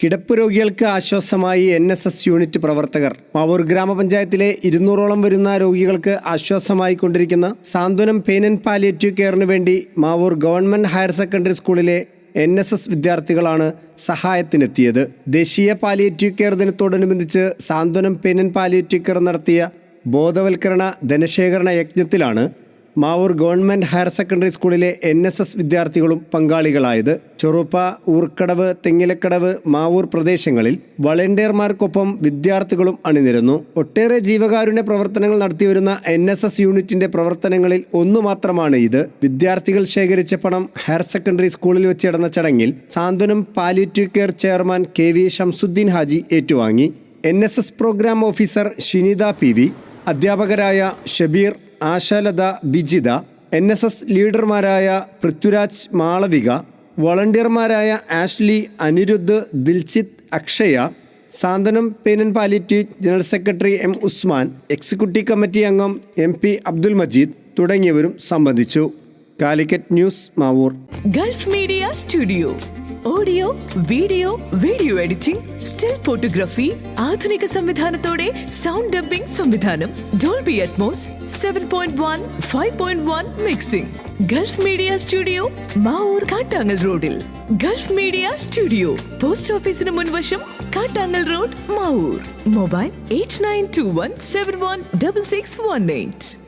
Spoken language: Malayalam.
കിടപ്പ് രോഗികൾക്ക് ആശ്വാസമായി NSS യൂണിറ്റ് പ്രവർത്തകർ. മാവൂർ ഗ്രാമപഞ്ചായത്തിലെ 200ഓളം വരുന്ന രോഗികൾക്ക് ആശ്വാസമായി കൊണ്ടിരിക്കുന്ന സാന്ത്വനം പെയിൻ ആൻഡ് പാലിയേറ്റീവ് കെയറിന് വേണ്ടി മാവൂർ ഗവൺമെന്റ് ഹയർ സെക്കൻഡറി സ്കൂളിലെ NSS വിദ്യാർത്ഥികളാണ് സഹായത്തിനെത്തിയത്. ദേശീയ പാലിയേറ്റീവ് കെയർ ദിനത്തോടനുബന്ധിച്ച് സാന്ത്വനം പെയിൻ ആൻഡ് പാലിയേറ്റീവ് കെയർ നടത്തിയ ബോധവൽക്കരണ ധനശേഖരണ യജ്ഞത്തിലാണ് മാവൂർ ഗവൺമെന്റ് ഹയർ സെക്കൻഡറി സ്കൂളിലെ NSS വിദ്യാർത്ഥികളും പങ്കാളികളായത്. ചെറുപ്പ, ഊർക്കടവ്, തെങ്ങിലക്കടവ്, മാവൂർ പ്രദേശങ്ങളിൽ വളണ്ടിയർമാർക്കൊപ്പം വിദ്യാർത്ഥികളും അണിനിരന്നു. ഒട്ടേറെ ജീവകാരുണ്യ പ്രവർത്തനങ്ങൾ നടത്തിവരുന്ന NSS യൂണിറ്റിന്റെ പ്രവർത്തനങ്ങളിൽ ഒന്നു മാത്രമാണ് ഇത്. വിദ്യാർത്ഥികൾ ശേഖരിച്ച പണം ഹയർ സെക്കൻഡറി സ്കൂളിൽ വെച്ച് നടന്ന ചടങ്ങിൽ Santhwanam palliative care chairman KV Shamsuddin Haji ഏറ്റുവാങ്ങി. NSS programme officer Shinitha PV, അധ്യാപകരായ ഷബീർ, ആശാലത, ബിജിത, NSS ലീഡർമാരായ പൃഥ്വിരാജ്, മാളവിക, വോളണ്ടിയർമാരായ Ashley, Anirudh, Diljith, Akshaya, Santhwanam pain and palliative general secretary M Usman, executive committee അംഗം MP അബ്ദുൽ മജീദ് തുടങ്ങിയവരും സംബന്ധിച്ചു. Calicut news, Mavoor. Gulf media studio audio, video editing, still photography, ആധുനിക സംവിധാനത്തോടെ സൗണ്ട് ഡബ്ബിംഗ് സംവിധാനം, Dolby Atmos, 7.1, 5.1 mixing. Gulf media studio, Mavoor Kattangal റോഡിൽ. ഗൾഫ് മീഡിയ സ്റ്റുഡിയോ, പോസ്റ്റ് ഓഫീസിന് മുൻവശം, കാട്ടാങ്ങൽ റോഡ്, മാവൂർ. മൊബൈൽ 8921716618.